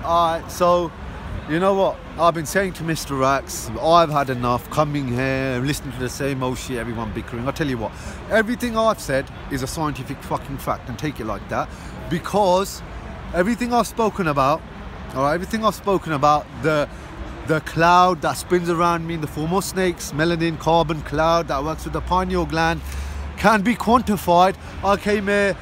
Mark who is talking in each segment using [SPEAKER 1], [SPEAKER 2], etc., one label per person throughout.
[SPEAKER 1] Alright, so you know what? I've been saying to MistaRax, I've had enough coming here, listening to the same old shit, everyone bickering. I'll tell you what, everything I've said is a scientific fucking fact, and take it like that, because everything I've spoken about, alright, everything I've spoken about, the cloud that spins around me in the form of snakes, melanin, carbon cloud that works with the pineal gland, can be quantified. I came here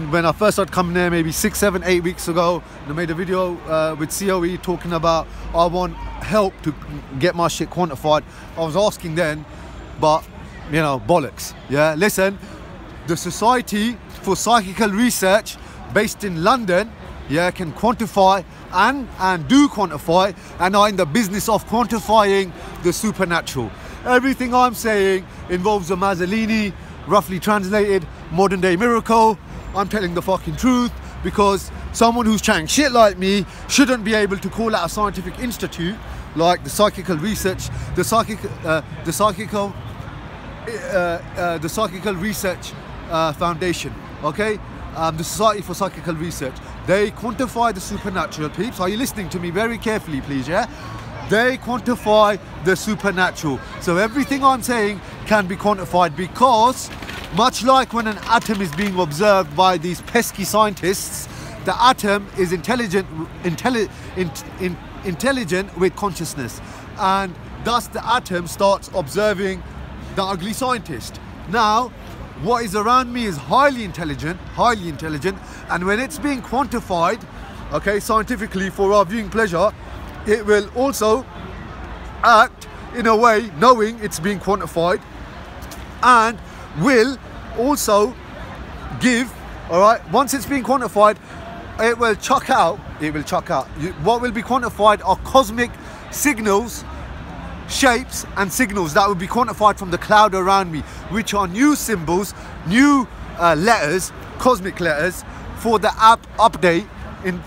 [SPEAKER 1] when I first started coming there maybe 6, 7, 8 weeks ago, and I made a video with COE talking about I want help to get my shit quantified. I was asking then, but you know, bollocks. Yeah, listen, the Society for Psychical Research based in London, yeah, can quantify and do quantify, and are in the business of quantifying the supernatural. Everything I'm saying involves a Mazzolini, roughly translated, modern day miracle. I'm telling the fucking truth, because someone who's chatting shit like me shouldn't be able to call out a scientific institute like the Psychical Research, the Psychical Research Foundation, okay? The Society for Psychical Research. They quantify the supernatural, peeps. Are you listening to me very carefully, please, yeah? They quantify the supernatural. So everything I'm saying can be quantified, because much like when an atom is being observed by these pesky scientists, the atom is intelligent with consciousness, and thus the atom starts observing the ugly scientist. Now, what is around me is highly intelligent, and when it's being quantified, okay, scientifically for our viewing pleasure, it will also act in a way knowing it's being quantified, and will also give, all right, once it's being quantified, it will chuck out. What will be quantified are cosmic signals, shapes and signals that will be quantified from the cloud around me, which are new symbols, new letters, cosmic letters, for the app update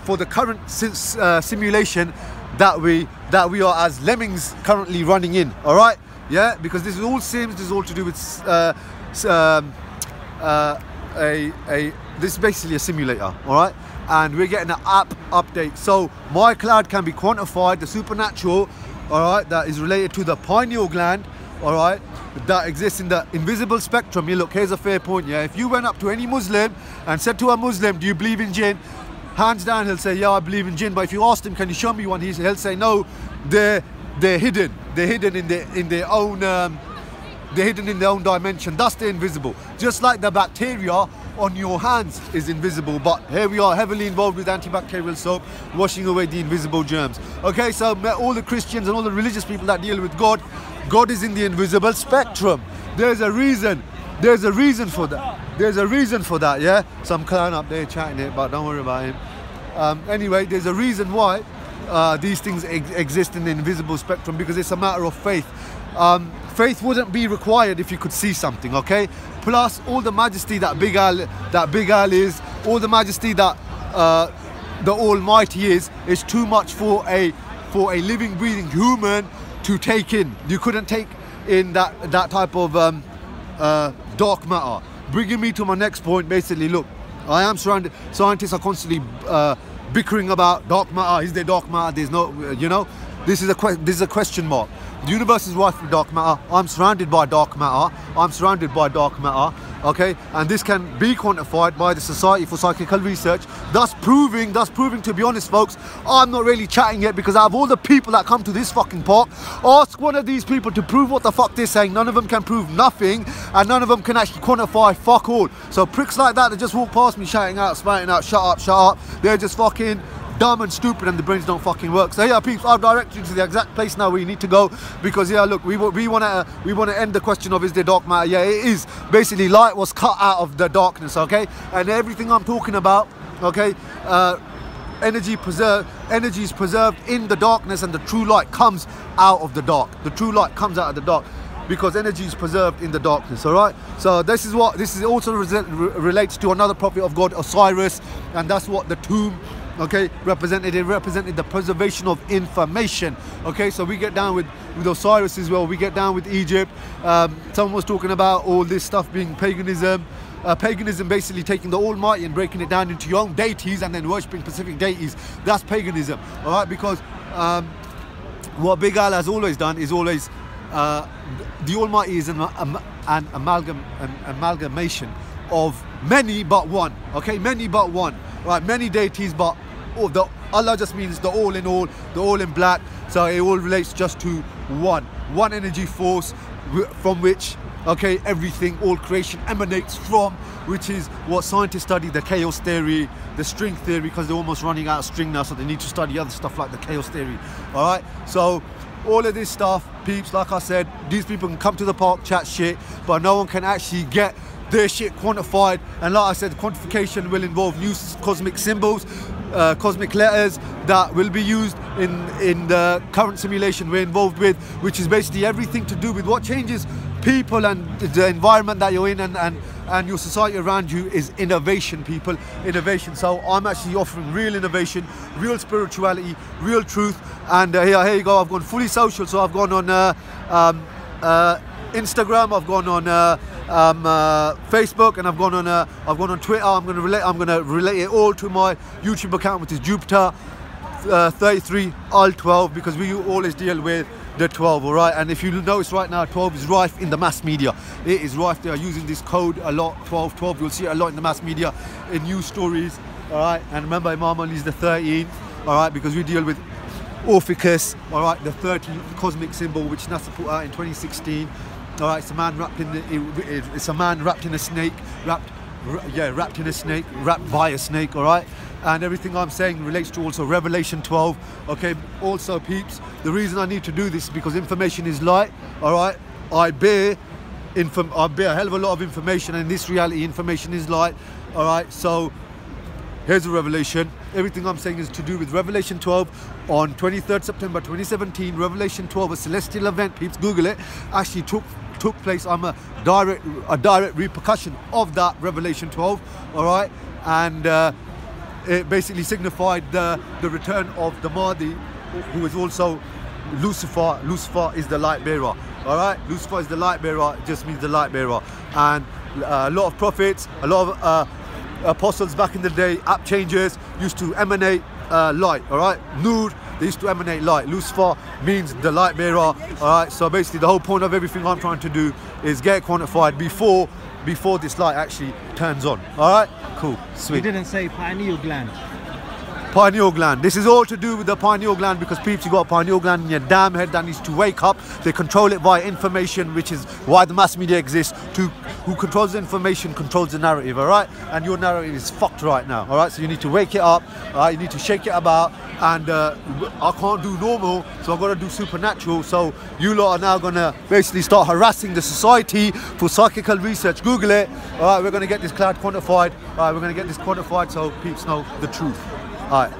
[SPEAKER 1] for the current simulation that we are as lemmings currently running in. All right, yeah, because this is all sims, this is all to do with this is basically a simulator, all right, and we're getting an app update. So my cloud can be quantified, the supernatural, all right, that is related to the pineal gland, all right, that exists in the invisible spectrum. You look, here's a fair point, yeah. If you went up to any Muslim and said to a Muslim, do you believe in jinn? Hands down, he'll say, yeah, I believe in jinn. But if you asked him, can you show me one? He'll say, no, they're hidden. They're hidden in their own dimension. Thus, they're invisible. Just like the bacteria on your hands is invisible, but here we are heavily involved with antibacterial soap, washing away the invisible germs. Okay, so all the Christians and all the religious people that deal with God is in the invisible spectrum. There's a reason for that. Yeah, some clown up there chatting it, but don't worry about him. Anyway, there's a reason why these things exist in the invisible spectrum, because it's a matter of faith. Faith wouldn't be required if you could see something, okay? Plus, all the majesty that Big Al is, all the majesty that the Almighty is too much for a living, breathing human to take in. You couldn't take in that type of dark matter. Bringing me to my next point, basically, look, I am surrounded. Scientists are constantly bickering about dark matter. Is there dark matter? There's no, you know. This is a question mark. The universe is rife with dark matter. I'm surrounded by dark matter. Okay, and this can be quantified by the Society for Psychical Research, thus proving, to be honest, folks, I'm not really chatting yet, because out of all the people that come to this fucking park, ask one of these people to prove what the fuck they're saying. None of them can prove nothing, and none of them can actually quantify fuck all. So pricks like that just walk past me shouting out, spouting out, shut up, they're just fucking dumb and stupid, and the brains don't fucking work. So yeah, peeps, I've directed you to the exact place now where you need to go, because yeah, look, we want to end the question of is there dark matter. Yeah, it is. Basically, light was cut out of the darkness, okay, and everything I'm talking about, okay, energy is preserved in the darkness, and the true light comes out of the dark. The true light comes out of the dark, because energy is preserved in the darkness. All right, so this is also relates to another prophet of God, Osiris, and that's what the tomb, okay, represented. It represented the preservation of information. Okay, so we get down with Osiris as well. We get down with Egypt. Someone was talking about all this stuff being paganism. paganism, basically taking the Almighty and breaking it down into your own deities and then worshipping specific deities. That's paganism, all right? Because what Big Al has always done is always, the Almighty is an amalgamation of many but one, okay? Many but one, right? Many deities, but Allah just means the all in all, the all in black. So it all relates just to one energy force from which, okay, everything, all creation emanates from, which is what scientists study, the chaos theory, the string theory, because they're almost running out of string now, so they need to study other stuff like the chaos theory, all right? So all of this stuff, peeps, like I said, these people can come to the park, chat shit, but no one can actually get their shit quantified. And like I said, quantification will involve new cosmic symbols, cosmic letters that will be used in the current simulation we're involved with, which is basically everything to do with what changes people and the environment that you're in and your society around you is innovation, people, innovation. So I'm actually offering real innovation, real spirituality, real truth. And here you go, I've gone fully social. So I've gone on Instagram, I've gone on Facebook, and I've gone on Twitter. I'm gonna relate it all to my YouTube account, which is Jupiter 33 Al 12, because we always deal with the 12, all right? And if you notice right now, 12 is rife in the mass media. It is rife. They are using this code a lot, 12. You'll see it a lot in the mass media, in news stories, all right? And remember, Imam Ali is the 13th, all right? Because we deal with Offence, all right? The 13th cosmic symbol, which NASA put out in 2016. All right, it's a man wrapped in a snake, wrapped by a snake, all right? And everything I'm saying relates to also Revelation 12, okay? Also, peeps, the reason I need to do this is because information is light, all right? I bear a hell of a lot of information, and in this reality, information is light, all right? So here's a revelation. Everything I'm saying is to do with Revelation 12 on 23rd September 2017. Revelation 12, a celestial event, peeps, Google it, actually took place. I'm a direct repercussion of that Revelation 12, all right? And it basically signified the return of the Mahdi, who is also Lucifer. Lucifer is the light bearer, all right? Lucifer is the light bearer. It just means the light bearer. And a lot of prophets, a lot of apostles back in the day, app changers, used to emanate light, all right? Nur, they used to emanate light. Lucifer means the light bearer, all right? So basically the whole point of everything I'm trying to do is get it quantified before this light actually turns on, all right? Cool, sweet.
[SPEAKER 2] You didn't say pineal gland.
[SPEAKER 1] Pineal gland. This is all to do with the pineal gland, because peeps, you got a pineal gland in your damn head that needs to wake up. They control it via information, which is why the mass media exists. Who controls the information controls the narrative, all right? And your narrative is fucked right now, all right? So you need to wake it up, all right? You need to shake it about. And I can't do normal, so I've got to do supernatural. So you lot are now going to basically start harassing the society for psychical research. Google it, all right? We're going to get this cloud quantified, all right? We're going to get this quantified so peeps know the truth. All right.